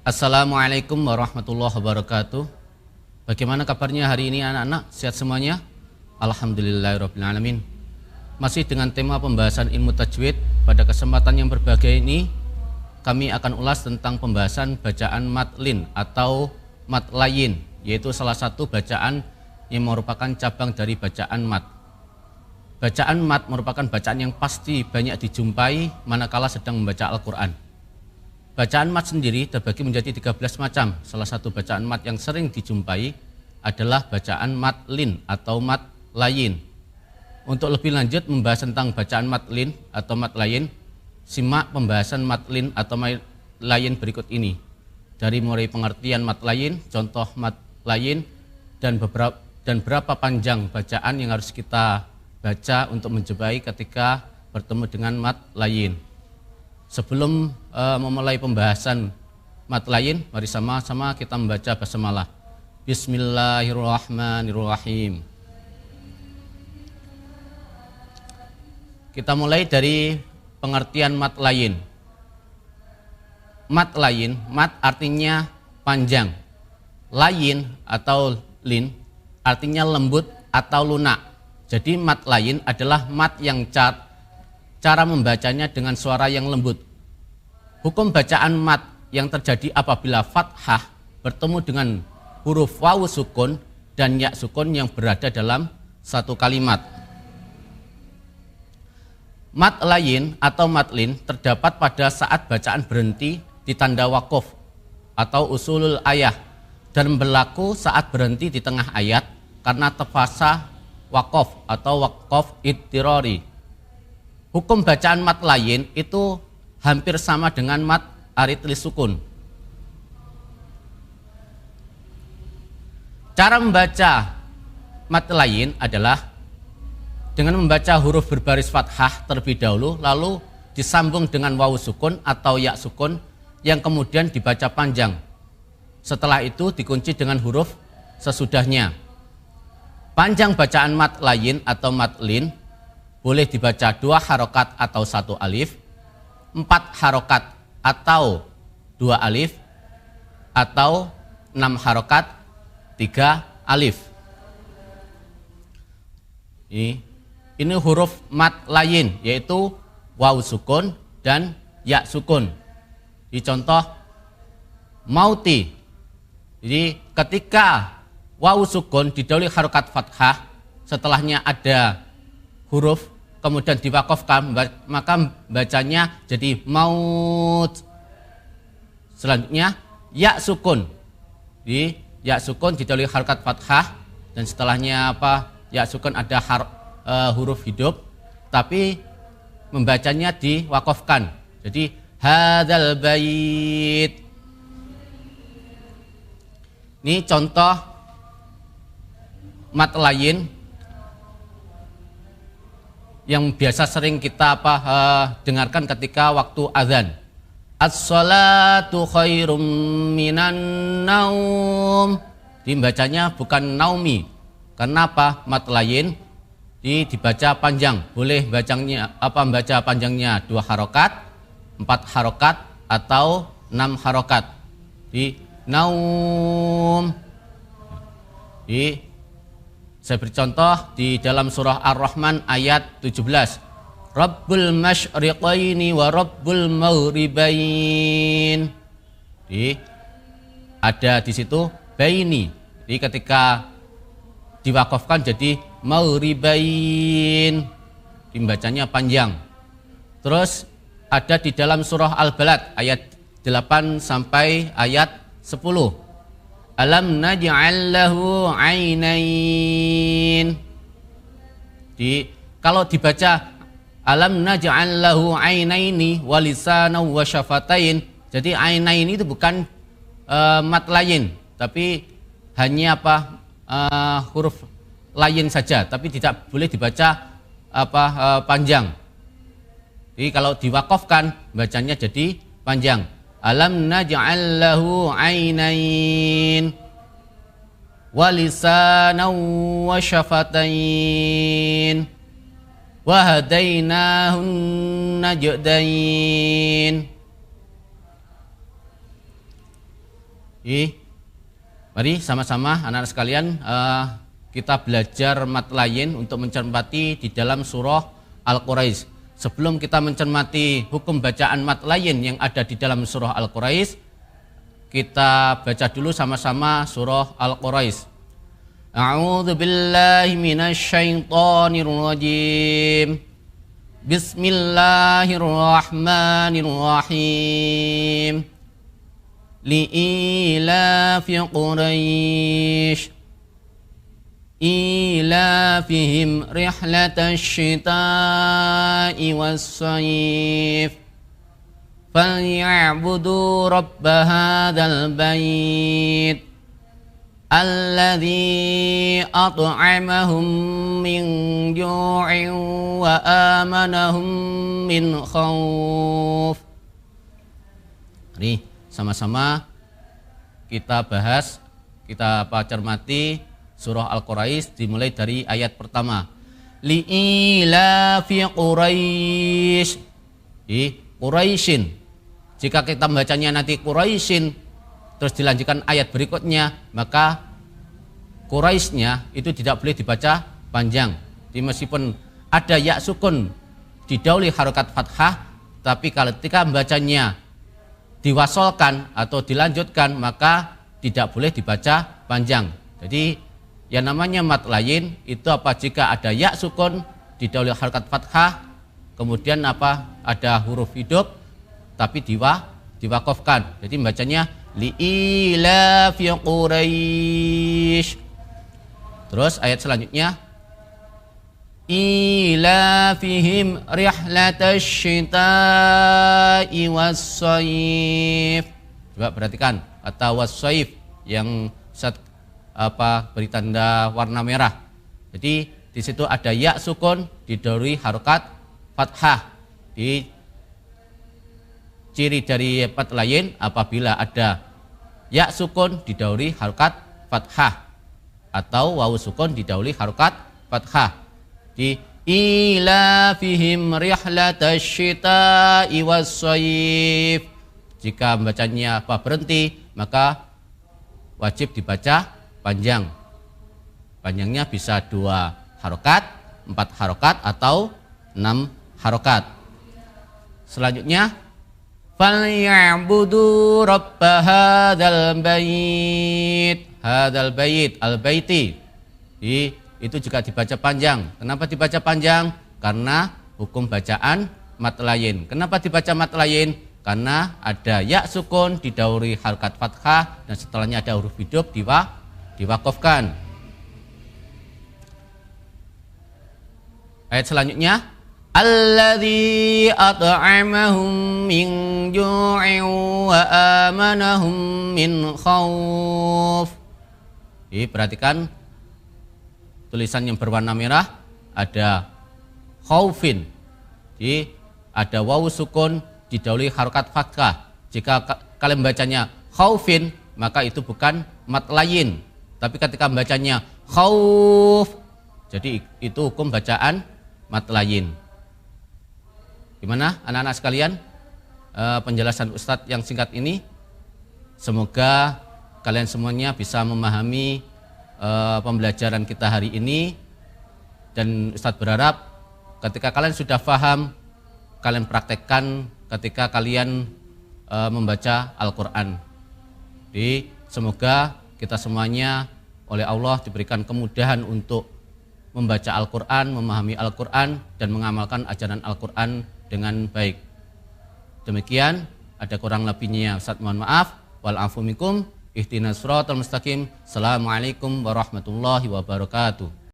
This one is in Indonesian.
Assalamualaikum warahmatullahi wabarakatuh. Bagaimana kabarnya hari ini anak-anak? Sehat semuanya? Alhamdulillahirrabbilalamin. Masih dengan tema pembahasan ilmu tajwid. Pada kesempatan yang berbahagia ini kami akan ulas tentang pembahasan bacaan matlin atau matlayin, yaitu salah satu bacaan yang merupakan cabang dari bacaan mat. Bacaan mat merupakan bacaan yang pasti banyak dijumpai manakala sedang membaca Al-Quran. Bacaan mat sendiri terbagi menjadi 13 macam. Salah satu bacaan mat yang sering dijumpai adalah bacaan matlin atau matlayin. Untuk lebih lanjut membahas tentang bacaan matlin atau matlayin, simak pembahasan matlin atau matlayin berikut ini. Dari mulai pengertian matlayin, contoh matlayin, dan berapa panjang bacaan yang harus kita baca untuk menjumpai ketika bertemu dengan matlayin. Sebelum memulai pembahasan matlayin, mari sama-sama kita membaca basmalah. Bismillahirrahmanirrahim. Kita mulai dari pengertian matlayin. Matlayin, mat artinya panjang. Layin atau lin artinya lembut atau lunak. Jadi matlayin adalah mat yang cara membacanya dengan suara yang lembut. Hukum bacaan mat yang terjadi apabila fathah bertemu dengan huruf wawu sukun dan ya sukun yang berada dalam satu kalimat. Matlayin atau matlin terdapat pada saat bacaan berhenti di tanda wakuf atau usulul ayah dan berlaku saat berhenti di tengah ayat karena tefasah wakaf atau wakaf idtirari. Hukum bacaan matlayin itu hampir sama dengan mat aritli sukun. Cara membaca matlayin adalah dengan membaca huruf berbaris fathah terlebih dahulu, lalu disambung dengan wawu sukun atau ya sukun yang kemudian dibaca panjang. Setelah itu dikunci dengan huruf sesudahnya. Panjang bacaan matlayin atau matlin boleh dibaca 2 harokat atau 1 alif, 4 harokat atau 2 alif, atau 6 harokat 3 alif. Ini huruf matlayin, yaitu wawu sukun dan ya sukun. Di contoh mauti. Jadi ketika wawu sukun didahului harokat fathah, setelahnya ada huruf kemudian diwakafkan, maka bacanya jadi maut. Selanjutnya ya sukun. Di ya sukun didahului harokat fathah dan setelahnya apa? Ya sukun ada huruf hidup, tapi membacanya diwakafkan. Jadi hadzal bait. Ini contoh matlayin yang biasa sering kita dengarkan ketika waktu azan. As-salatu khairum minan naum. Dibacanya bukan naumi. Karena apa? Matlayin dibaca panjang. Boleh baca panjangnya 2 harokat, 4 harokat atau 6 harokat. Di naum. Saya beri contoh di dalam surah Ar-Rahman ayat 17. Rabbul masyriqaini wa rabbul maghribain. Ada di situ baini. Jadi ketika diwakafkan jadi maghribain. Dibacanya panjang. Terus ada di dalam surah Al-Balad ayat 8 sampai ayat 10. Alam naj'al lahu 'ainain. Kalau dibaca alam naj'al lahu 'ainaini wa lisanan wa syafatain, jadi 'ainaini itu bukan matlayin, tapi hanya huruf layin saja, tapi tidak boleh dibaca panjang. Jadi kalau diwakafkan bacanya jadi panjang. Alam naj'al lahu 'ainain wa lisanan wa syafatain wa hadainahun najdain. Mari sama-sama anak-anak sekalian kita belajar matlayin untuk mencermati di dalam surah Al-Quraisy. Sebelum kita mencermati hukum bacaan matlayin yang ada di dalam surah Al-Quraisy, kita baca dulu sama-sama surah Al-Quraisy. A'udzu billahi minasy syaithanir rajim. Bismillahirrahmanirrahim. Li'ilafi Quraisy ilafihim rihlatash shita'i was-sayf falyabudu rabb hadzal bait alladzi at'amahum min ju'in wa amanahum min khauf. Mari sama-sama kita bahas, kita cermati surah Al-Quraisy dimulai dari ayat pertama. Li'ilafi Quraisy. Quraisyin. Jika kita membacanya nanti Quraisyin terus dilanjutkan ayat berikutnya, maka Quraisynya itu tidak boleh dibaca panjang. Jadi meskipun ada ya sukun didahului harokat fathah, tapi kalau ketika membacanya diwasolkan atau dilanjutkan maka tidak boleh dibaca panjang. Jadi yang namanya matlayin itu apa? Jika ada ya sukun didahului harokat fathah, kemudian ada huruf hidup tapi diwakofkan. Jadi membacanya li'ilafi Quraisy. Terus ayat selanjutnya ilafihim rihlatash shita'i was-sayf. Coba perhatikan kata was-sayf yang beri tanda warna merah. Jadi di situ ada ya sukun didahului harokat fathah. Di ciri dari matlayin apabila ada ya sukun didahului harokat fathah atau wawu sukun didahului harokat fathah. Di ilafihim rihlatash shita'i was-sayf. Jika membacanya berhenti maka wajib dibaca panjang. Panjangnya bisa 2 harokat, 4 harokat atau 6 harokat. Selanjutnya falyabudu rabb hadzal bait. Hadzal bait, al-baiti. Itu juga dibaca panjang. Kenapa dibaca panjang? Karena hukum bacaan matlayin. Kenapa dibaca matlayin? Karena ada ya sukun didahului harokat fathah dan setelahnya ada huruf hidup diwakofkan. Ayat selanjutnya alladzi at'amahum min ju'in wa amanahum min khauf. Perhatikan tulisan yang berwarna merah ada khaufin. Jadi ada wawu sukun didahului harokat fathah. Jika kalian membacanya khaufin maka itu bukan matlayin. Tapi ketika membacanya khauf, jadi itu hukum bacaan matlayin. Gimana anak-anak sekalian penjelasan Ustadz yang singkat ini? Semoga kalian semuanya bisa memahami pembelajaran kita hari ini, dan Ustadz berharap ketika kalian sudah paham, kalian praktekkan ketika kalian membaca Al-Quran. Jadi semoga kita semuanya oleh Allah diberikan kemudahan untuk membaca Al-Quran, memahami Al-Quran dan mengamalkan ajaran Al-Quran dengan baik. Demikian, ada kurang lebihnya Ustadz mohon maaf. Wal afu minkum. Ihdinas siratal mustaqim. Assalamualaikum warahmatullahi wabarakatuh.